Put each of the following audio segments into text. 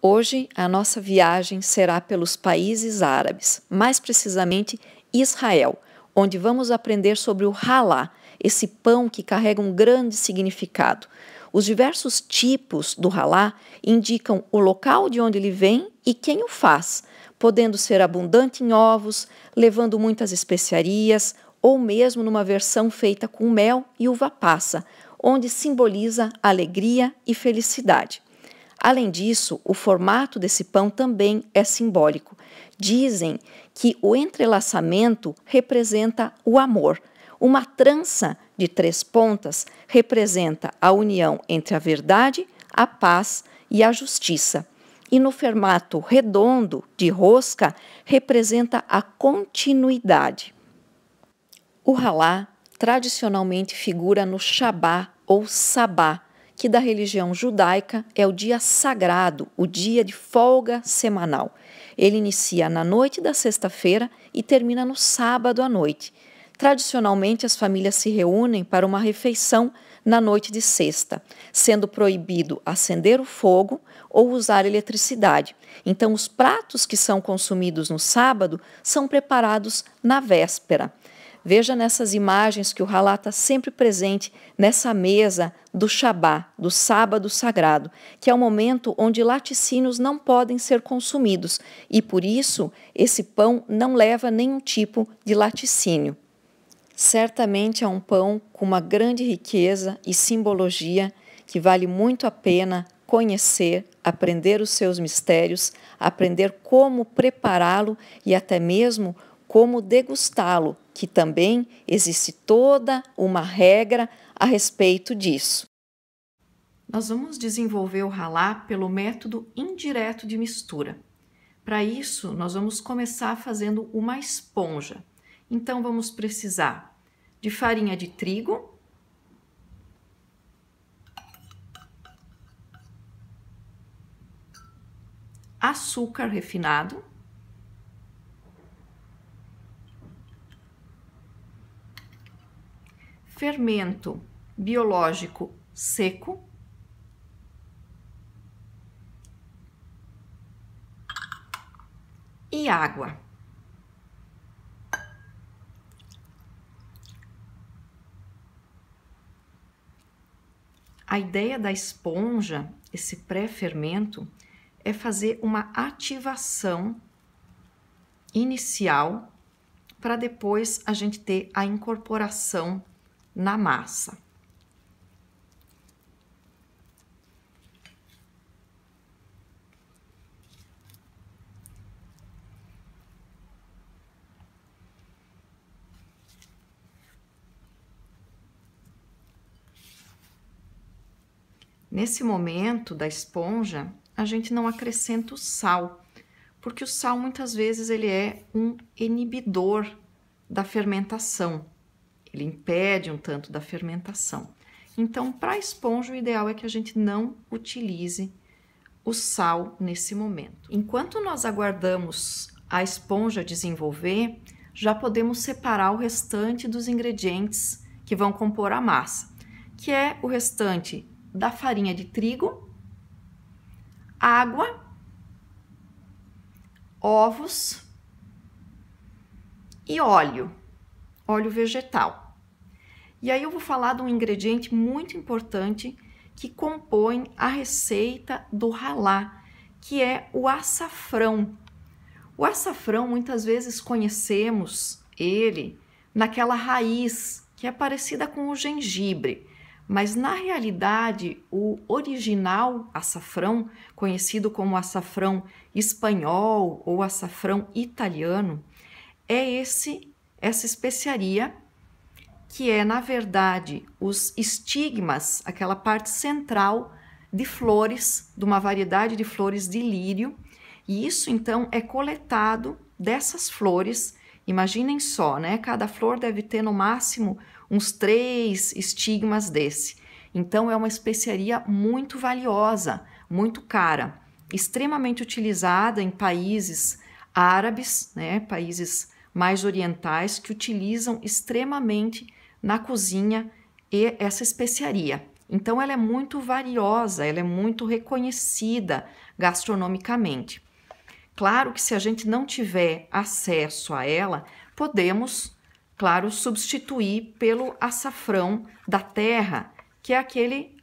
Hoje, a nossa viagem será pelos países árabes, mais precisamente Israel, onde vamos aprender sobre o halá, esse pão que carrega um grande significado. Os diversos tipos do halá indicam o local de onde ele vem e quem o faz, podendo ser abundante em ovos, levando muitas especiarias, ou mesmo numa versão feita com mel e uva passa, onde simboliza alegria e felicidade. Além disso, o formato desse pão também é simbólico. Dizem que o entrelaçamento representa o amor. Uma trança de 3 pontas representa a união entre a verdade, a paz e a justiça. E no formato redondo de rosca representa a continuidade. O halá tradicionalmente figura no Shabá ou Sabá, que da religião judaica é o dia sagrado, o dia de folga semanal. Ele inicia na noite da sexta-feira e termina no sábado à noite. Tradicionalmente, as famílias se reúnem para uma refeição na noite de sexta, sendo proibido acender o fogo ou usar eletricidade. Então, os pratos que são consumidos no sábado são preparados na véspera. Veja nessas imagens que o halá está sempre presente nessa mesa do Shabá, do sábado sagrado, que é o momento onde laticínios não podem ser consumidos e, por isso, esse pão não leva nenhum tipo de laticínio. Certamente é um pão com uma grande riqueza e simbologia que vale muito a pena conhecer, aprender os seus mistérios, aprender como prepará-lo e até mesmo como degustá-lo, que também existe toda uma regra a respeito disso. Nós vamos desenvolver o halá pelo método indireto de mistura. Para isso, nós vamos começar fazendo uma esponja. Então, vamos precisar de farinha de trigo, açúcar refinado, fermento biológico seco, e água. A ideia da esponja, esse pré-fermento, é fazer uma ativação inicial para depois a gente ter a incorporação na massa. Nesse momento da esponja, a gente não acrescenta o sal, porque o sal muitas vezes ele é um inibidor da fermentação. Ele impede um tanto da fermentação. Então, para a esponja, o ideal é que a gente não utilize o sal nesse momento. Enquanto nós aguardamos a esponja desenvolver, já podemos separar o restante dos ingredientes que vão compor a massa, que é o restante da farinha de trigo, água, ovos e óleo vegetal. E aí eu vou falar de um ingrediente muito importante que compõe a receita do halá, que é o açafrão. O açafrão, muitas vezes conhecemos ele naquela raiz que é parecida com o gengibre, mas na realidade o original açafrão, conhecido como açafrão espanhol ou açafrão italiano, é essa especiaria que é, na verdade, os estigmas, aquela parte central de flores, de uma variedade de flores de lírio, e isso então é coletado dessas flores. Imaginem só, né? Cada flor deve ter no máximo uns 3 estigmas desse. Então é uma especiaria muito valiosa, muito cara, extremamente utilizada em países árabes, né? Países mais orientais que utilizam extremamente na cozinha essa especiaria. Então, ela é muito valiosa, ela é muito reconhecida gastronomicamente. Claro que se a gente não tiver acesso a ela, podemos, claro, substituir pelo açafrão da terra, que é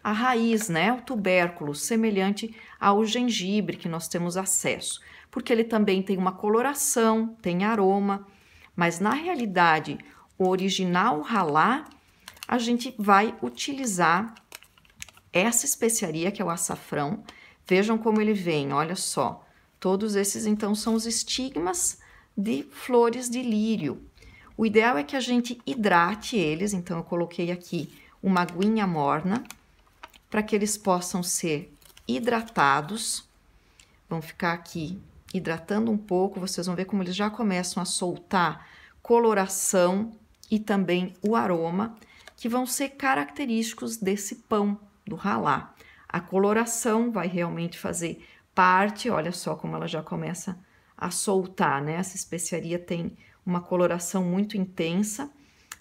a raiz, né? O tubérculo, semelhante ao gengibre que nós temos acesso, porque ele também tem uma coloração, tem aroma, mas na realidade, o original ralá, a gente vai utilizar essa especiaria que é o açafrão. Vejam como ele vem, olha só. Todos esses, então, são os estigmas de flores de lírio. O ideal é que a gente hidrate eles, então eu coloquei aqui uma aguinha morna para que eles possam ser hidratados. Vão ficar aqui hidratando um pouco, vocês vão ver como eles já começam a soltar coloração e também o aroma, que vão ser característicos desse pão do ralá. A coloração vai realmente fazer parte, olha só como ela já começa a soltar, né? Essa especiaria tem uma coloração muito intensa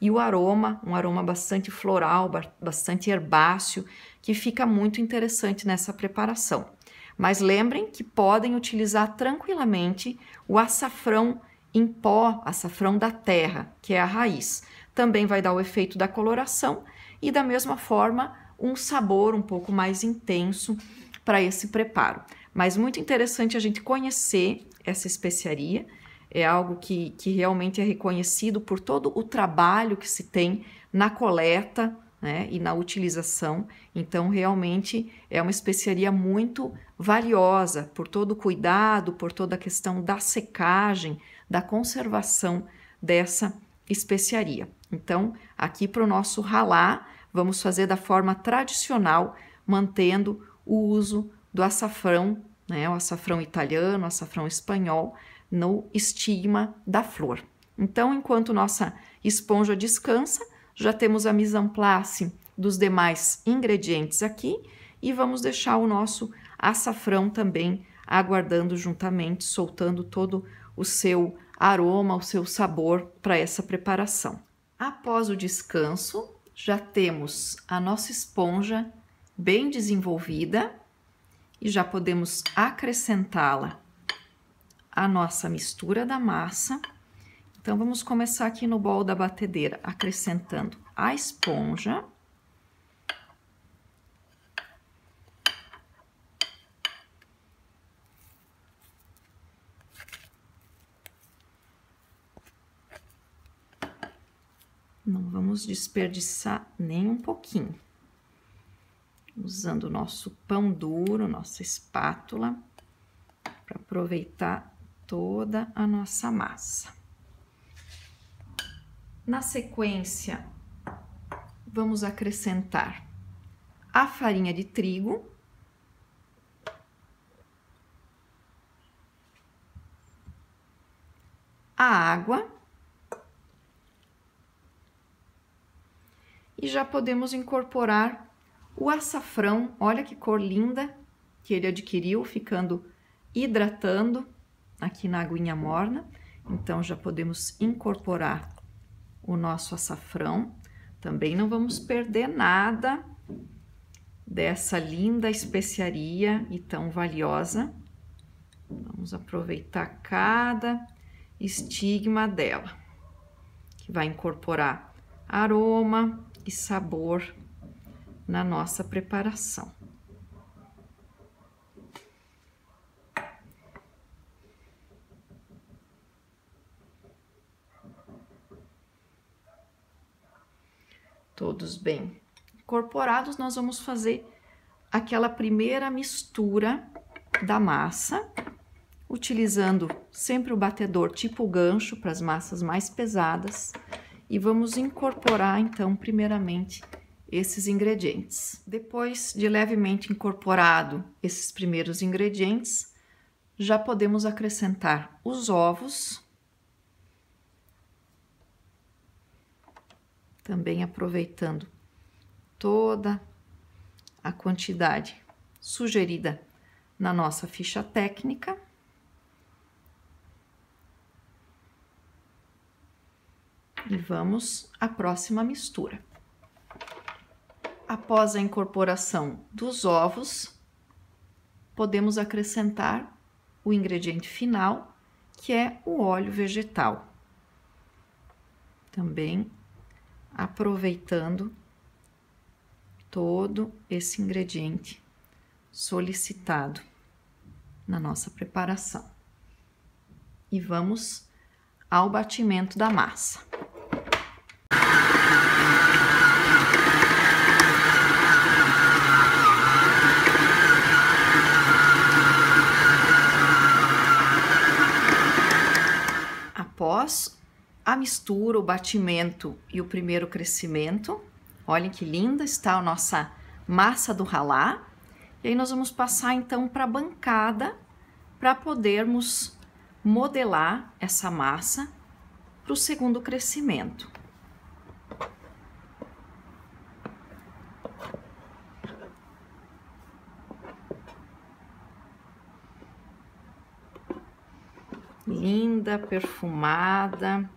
e o aroma, um aroma bastante floral, bastante herbáceo, que fica muito interessante nessa preparação. Mas lembrem que podem utilizar tranquilamente o açafrão em pó, açafrão da terra, que é a raiz. Também vai dar o efeito da coloração e da mesma forma um sabor um pouco mais intenso para esse preparo. Mas muito interessante a gente conhecer essa especiaria, é algo que realmente é reconhecido por todo o trabalho que se tem na coleta, né, e na utilização. Então, realmente é uma especiaria muito valiosa por todo o cuidado, por toda a questão da secagem, da conservação dessa especiaria. Então, aqui para o nosso ralá, vamos fazer da forma tradicional, mantendo o uso do açafrão, né, o açafrão italiano, o açafrão espanhol, no estigma da flor. Então, enquanto nossa esponja descansa, já temos a mise en place dos demais ingredientes aqui e vamos deixar o nosso açafrão também aguardando juntamente, soltando todo o seu aroma, o seu sabor para essa preparação. Após o descanso, já temos a nossa esponja bem desenvolvida e já podemos acrescentá-la à nossa mistura da massa. Então, vamos começar aqui no bol da batedeira, acrescentando a esponja. Não vamos desperdiçar nem um pouquinho. Usando o nosso pão duro, nossa espátula, para aproveitar toda a nossa massa. Na sequência, vamos acrescentar a farinha de trigo, a água e já podemos incorporar o açafrão. Olha que cor linda que ele adquiriu, ficando hidratando aqui na aguinha morna. Então, já podemos incorporar o nosso açafrão. Também não vamos perder nada dessa linda especiaria e tão valiosa. Vamos aproveitar cada estigma dela, que vai incorporar aroma e sabor na nossa preparação. Todos bem incorporados, nós vamos fazer aquela primeira mistura da massa, utilizando sempre o batedor tipo gancho para as massas mais pesadas, e vamos incorporar então primeiramente esses ingredientes. Depois de levemente incorporado esses primeiros ingredientes, já podemos acrescentar os ovos, também aproveitando toda a quantidade sugerida na nossa ficha técnica. E vamos à próxima mistura. Após a incorporação dos ovos, podemos acrescentar o ingrediente final, que é o óleo vegetal. Também aproveitando todo esse ingrediente solicitado na nossa preparação. E vamos ao batimento da massa. Após a mistura, o batimento e o primeiro crescimento, olhem que linda está a nossa massa do ralá. E aí nós vamos passar então para a bancada para podermos modelar essa massa para o segundo crescimento. Linda, perfumada.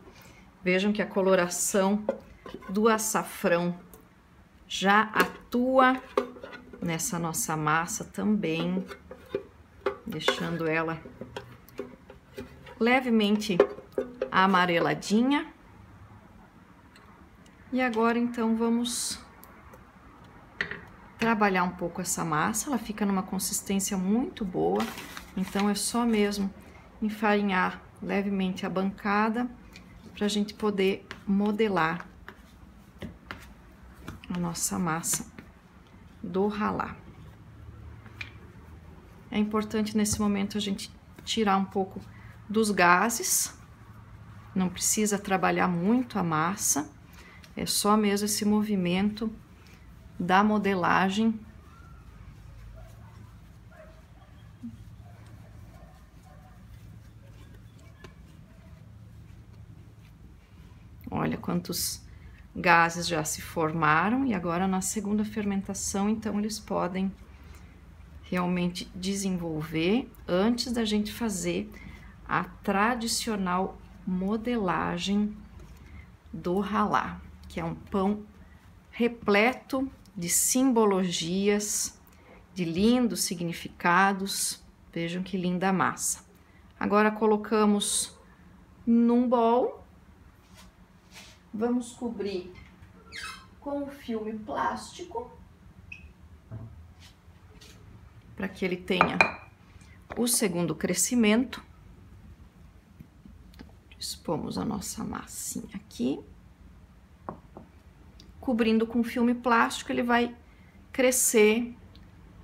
Vejam que a coloração do açafrão já atua nessa nossa massa também, deixando ela levemente amareladinha. E agora então vamos trabalhar um pouco essa massa. Ela fica numa consistência muito boa, então é só mesmo enfarinhar levemente a bancada para a gente poder modelar a nossa massa do ralá. É importante nesse momento a gente tirar um pouco dos gases, não precisa trabalhar muito a massa, é só mesmo esse movimento da modelagem. Olha quantos gases já se formaram, e agora na segunda fermentação, então, eles podem realmente desenvolver antes da gente fazer a tradicional modelagem do ralá, que é um pão repleto de simbologias, de lindos significados. Vejam que linda a massa. Agora colocamos num bowl. Vamos cobrir com o filme plástico para que ele tenha o segundo crescimento. Dispomos a nossa massinha aqui. Cobrindo com filme plástico, ele vai crescer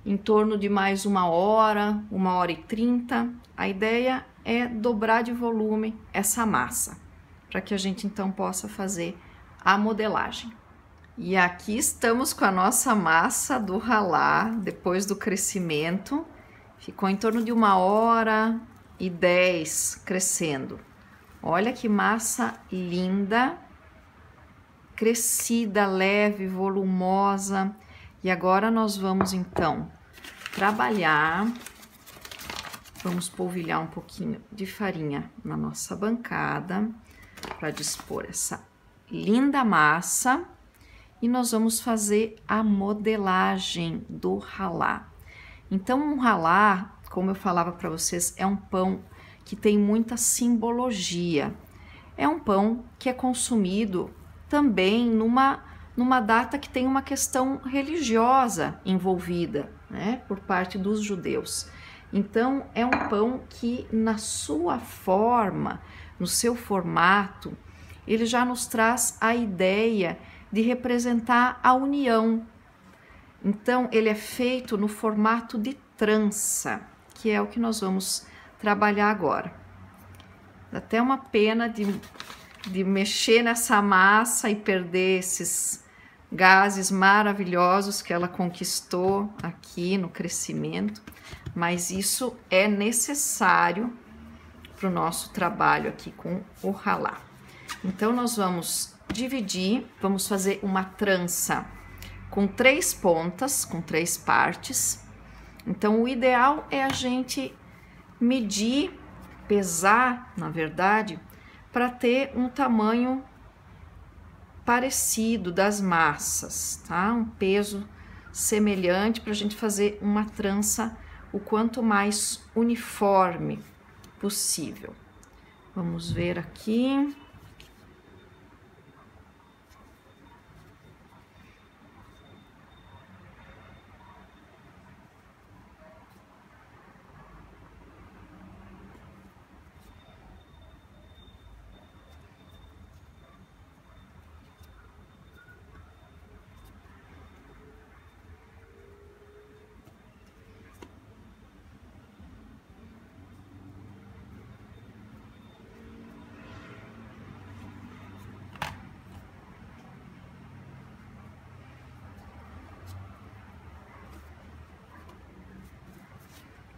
em torno de mais 1h, 1h30. A ideia é dobrar de volume essa massa, para que a gente então possa fazer a modelagem. E aqui estamos com a nossa massa do ralá, depois do crescimento. Ficou em torno de 1h10 crescendo. Olha que massa linda, crescida, leve, volumosa. E agora nós vamos então trabalhar. Vamos polvilhar um pouquinho de farinha na nossa bancada para dispor essa linda massa, e nós vamos fazer a modelagem do ralá. Então, um ralá, como eu falava para vocês, é um pão que tem muita simbologia. É um pão que é consumido também numa data que tem uma questão religiosa envolvida, né, por parte dos judeus. Então, é um pão que, na sua forma, no seu formato, ele já nos traz a ideia de representar a união. Então, ele é feito no formato de trança, que é o que nós vamos trabalhar agora. Dá até uma pena de mexer nessa massa e perder esses gases maravilhosos que ela conquistou aqui no crescimento, mas isso é necessário para o nosso trabalho aqui com o ralá. Então, nós vamos dividir, vamos fazer uma trança com 3 pontas, com 3 partes. Então, o ideal é a gente medir, pesar, na verdade, para ter um tamanho parecido das massas, tá? Um peso semelhante para a gente fazer uma trança o quanto mais uniforme possível. Vamos ver aqui.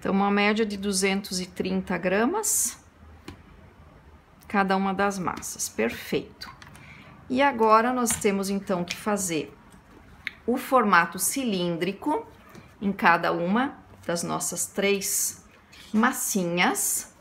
Então, uma média de 230 gramas, cada uma das massas, perfeito. E agora, nós temos, então, que fazer o formato cilíndrico em cada uma das nossas 3 massinhas.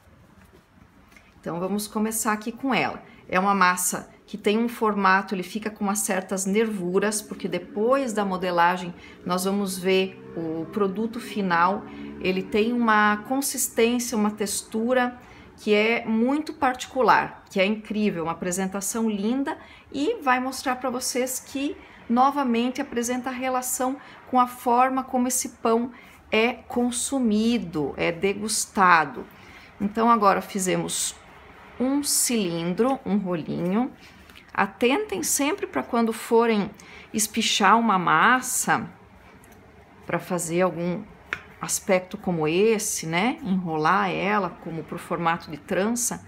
Então, vamos começar aqui com ela. É uma massa que tem um formato, ele fica com umas certas nervuras, porque depois da modelagem nós vamos ver o produto final, ele tem uma consistência, uma textura que é muito particular, que é incrível, uma apresentação linda e vai mostrar para vocês que novamente apresenta a relação com a forma como esse pão é consumido, é degustado. Então agora fizemos um cilindro, um rolinho. Atentem sempre para quando forem espichar uma massa, para fazer algum aspecto como esse, né? Enrolar ela como para o formato de trança.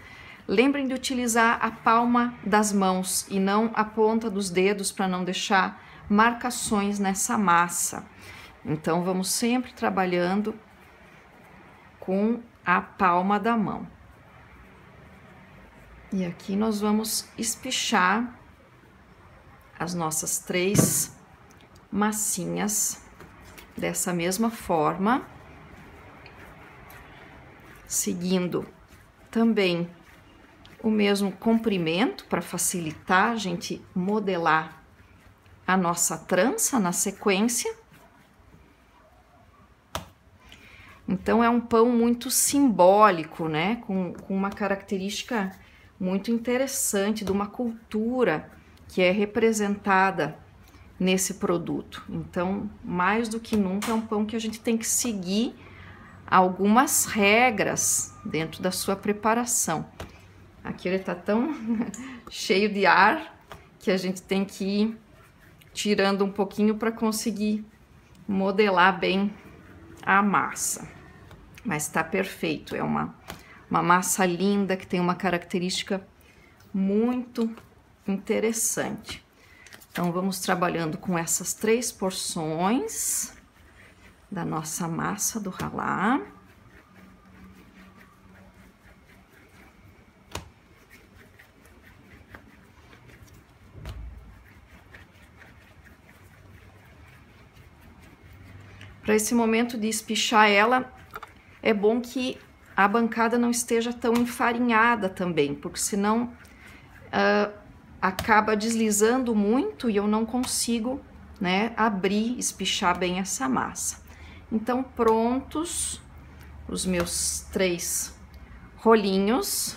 Lembrem de utilizar a palma das mãos e não a ponta dos dedos para não deixar marcações nessa massa. Então, vamos sempre trabalhando com a palma da mão. E aqui nós vamos espichar as nossas 3 massinhas dessa mesma forma, seguindo também o mesmo comprimento para facilitar a gente modelar a nossa trança na sequência. Então, é um pão muito simbólico, né? Com uma característica muito interessante de uma cultura que é representada nesse produto. Então, mais do que nunca, é um pão que a gente tem que seguir algumas regras dentro da sua preparação. Aqui ele tá tão cheio de ar que a gente tem que ir tirando um pouquinho para conseguir modelar bem a massa. Mas tá perfeito, é uma massa linda que tem uma característica muito interessante. Então, vamos trabalhando com essas 3 porções da nossa massa do ralá. Para esse momento de espichar ela, é bom que a bancada não esteja tão enfarinhada também, porque senão acaba deslizando muito e eu não consigo, né, abrir, espichar bem essa massa. Então, prontos os meus 3 rolinhos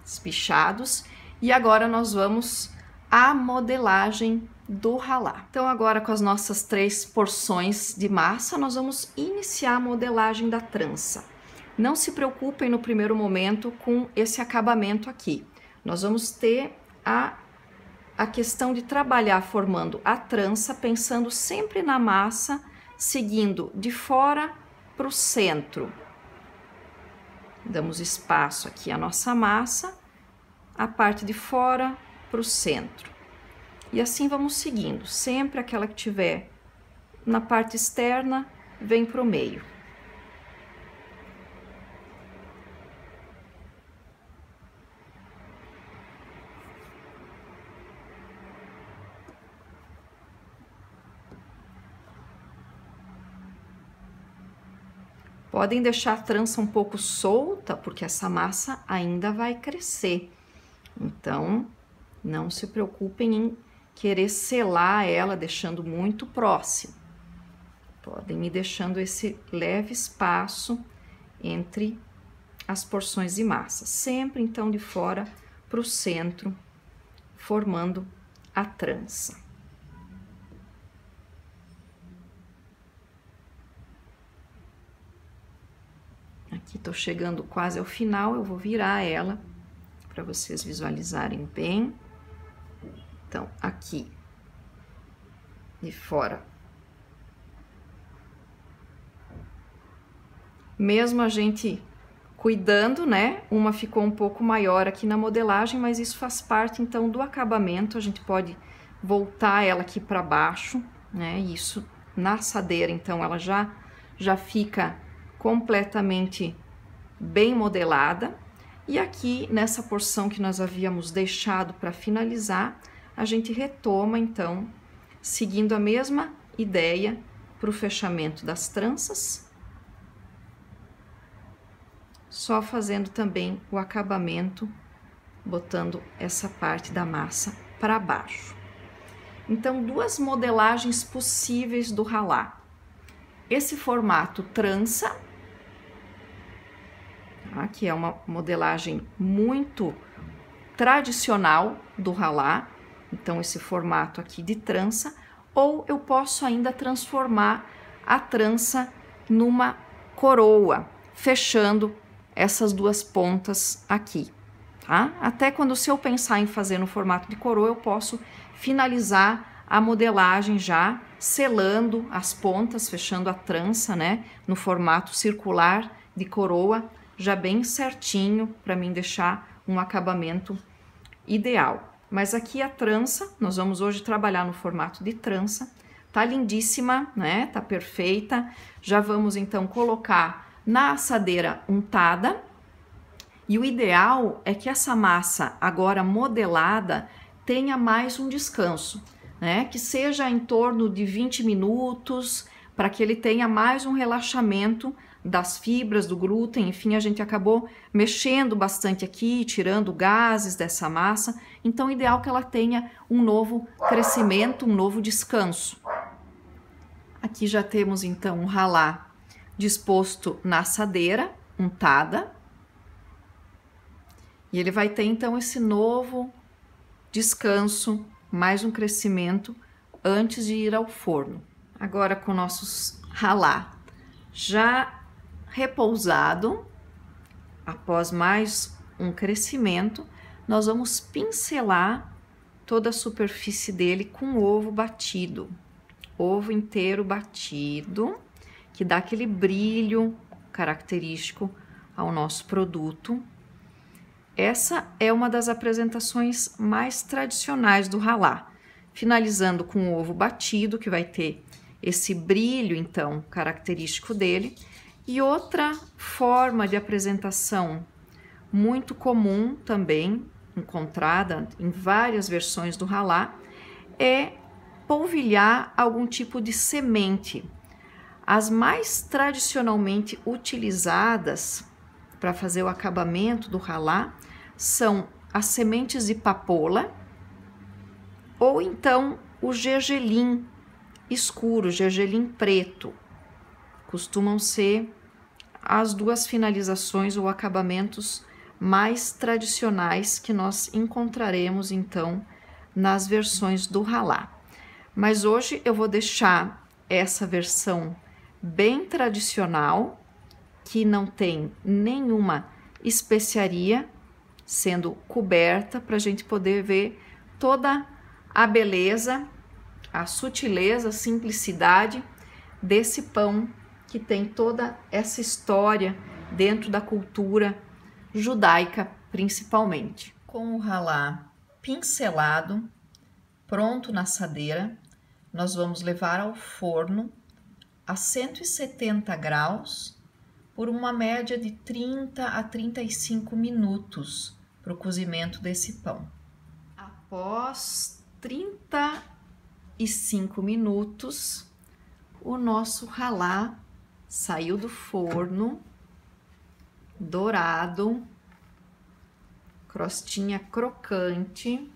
espichados, e agora nós vamos à modelagem do ralá. Então, agora com as nossas 3 porções de massa, nós vamos iniciar a modelagem da trança. Não se preocupem no primeiro momento com esse acabamento aqui. Nós vamos ter a questão de trabalhar formando a trança, pensando sempre na massa, seguindo de fora para o centro. Damos espaço aqui à nossa massa, a parte de fora para o centro. E assim vamos seguindo, sempre aquela que tiver na parte externa, vem para o meio. Podem deixar a trança um pouco solta, porque essa massa ainda vai crescer. Então, não se preocupem em querer selar ela, deixando muito próximo. Podem ir deixando esse leve espaço entre as porções de massa, sempre então de fora para o centro, formando a trança. Aqui tô chegando quase ao final, eu vou virar ela para vocês visualizarem bem. Então, aqui de fora, mesmo a gente cuidando, né? Uma ficou um pouco maior aqui na modelagem, mas isso faz parte então do acabamento. A gente pode voltar ela aqui para baixo, né? Isso na assadeira, então ela já fica completamente bem modelada. E aqui nessa porção que nós havíamos deixado para finalizar, a gente retoma então, seguindo a mesma ideia para o fechamento das tranças, só fazendo também o acabamento, botando essa parte da massa para baixo. Então, duas modelagens possíveis do ralá. Esse formato trança, tá? Que é uma modelagem muito tradicional do ralá. Então, esse formato aqui de trança, ou eu posso ainda transformar a trança numa coroa, fechando essas duas pontas aqui, tá? Até quando, se eu pensar em fazer no formato de coroa, eu posso finalizar a modelagem já selando as pontas, fechando a trança, né? No formato circular de coroa, já bem certinho, para mim deixar um acabamento ideal. Mas aqui a trança, nós vamos hoje trabalhar no formato de trança, tá lindíssima, né? Tá perfeita. Já vamos então colocar na assadeira untada. E o ideal é que essa massa agora modelada tenha mais um descanso, né? Que seja em torno de 20 minutos, para que ele tenha mais um relaxamento das fibras, do glúten. Enfim, a gente acabou mexendo bastante aqui, tirando gases dessa massa. Então, o ideal é que ela tenha um novo crescimento, um novo descanso. Aqui já temos então um ralá disposto na assadeira, untada. E ele vai ter então esse novo descanso, mais um crescimento antes de ir ao forno. Agora, com nossos ralá já repousado, após mais um crescimento, nós vamos pincelar toda a superfície dele com ovo batido, ovo inteiro batido, que dá aquele brilho característico ao nosso produto. Essa é uma das apresentações mais tradicionais do ralá, finalizando com o ovo batido, que vai ter esse brilho, então, característico dele. E outra forma de apresentação muito comum também, encontrada em várias versões do ralá, é polvilhar algum tipo de semente. As mais tradicionalmente utilizadas para fazer o acabamento do ralá são as sementes de papoula ou então o gergelim escuro, gergelim preto. Costumam ser as duas finalizações ou acabamentos mais tradicionais que nós encontraremos então nas versões do ralá. Mas hoje eu vou deixar essa versão bem tradicional, que não tem nenhuma especiaria sendo coberta, para a gente poder ver toda a beleza, a sutileza, a simplicidade desse pão que tem toda essa história dentro da cultura judaica, principalmente. Com o ralá pincelado, pronto na assadeira, nós vamos levar ao forno a 170 graus por uma média de 30 a 35 minutos para o cozimento desse pão. Após 35 minutos, o nosso ralá saiu do forno, dourado, crostinha crocante,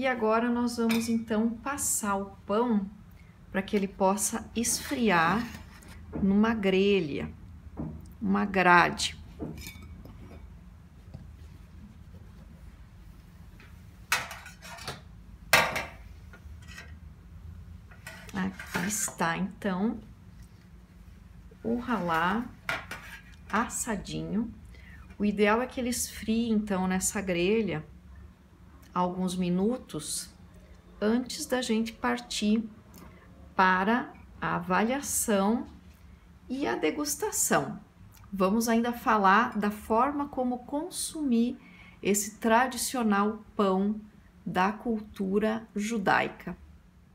E agora nós vamos então passar o pão para que ele possa esfriar numa grelha, uma grade. Aqui está então o ralá assadinho. O ideal é que ele esfrie então nessa grelha alguns minutos antes da gente partir para a avaliação e a degustação. Vamos ainda falar da forma como consumir esse tradicional pão da cultura judaica.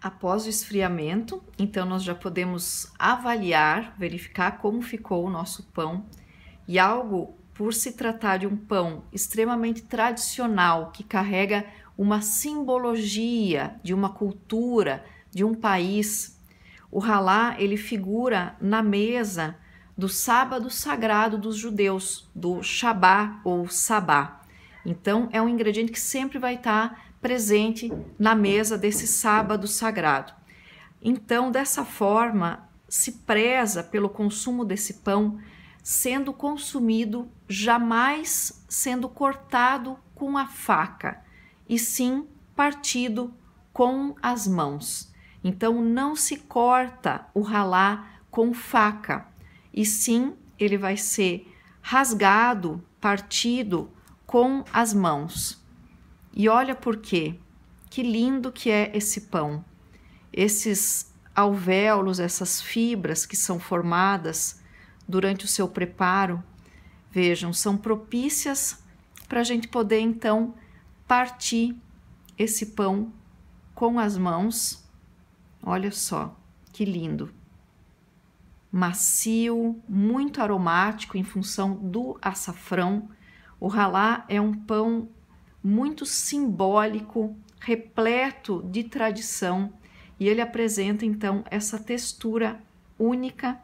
Após o esfriamento, então nós já podemos avaliar, verificar como ficou o nosso pão. E algo, por se tratar de um pão extremamente tradicional, que carrega uma simbologia de uma cultura, de um país, o ralá, ele figura na mesa do sábado sagrado dos judeus, do Shabá ou Sabá. Então, é um ingrediente que sempre vai estar presente na mesa desse sábado sagrado. Então, dessa forma, se preza pelo consumo desse pão sendo consumido, jamais sendo cortado com a faca, e sim partido com as mãos. Então, não se corta o ralá com faca, e sim ele vai ser rasgado, partido com as mãos. E olha por quê, que lindo que é esse pão. Esses alvéolos, essas fibras que são formadas durante o seu preparo, vejam, são propícias para a gente poder então partir esse pão com as mãos. Olha só, que lindo. Macio, muito aromático em função do açafrão. O ralá é um pão muito simbólico, repleto de tradição, e ele apresenta então essa textura única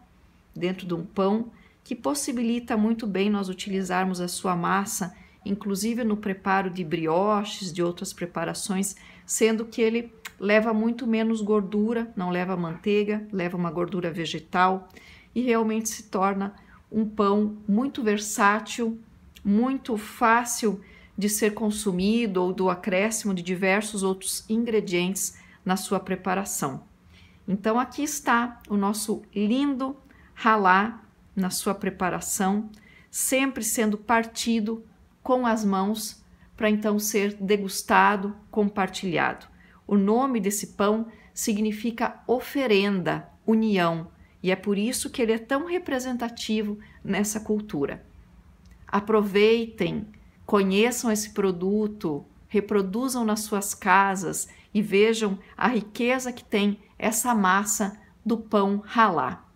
dentro de um pão que possibilita muito bem nós utilizarmos a sua massa, inclusive no preparo de brioches, de outras preparações, sendo que ele leva muito menos gordura, não leva manteiga, leva uma gordura vegetal e realmente se torna um pão muito versátil, muito fácil de ser consumido ou do acréscimo de diversos outros ingredientes na sua preparação. Então aqui está o nosso lindo ralá na sua preparação, sempre sendo partido com as mãos para então ser degustado, compartilhado. O nome desse pão significa oferenda, união, e é por isso que ele é tão representativo nessa cultura. Aproveitem, conheçam esse produto, reproduzam nas suas casas e vejam a riqueza que tem essa massa do pão ralá.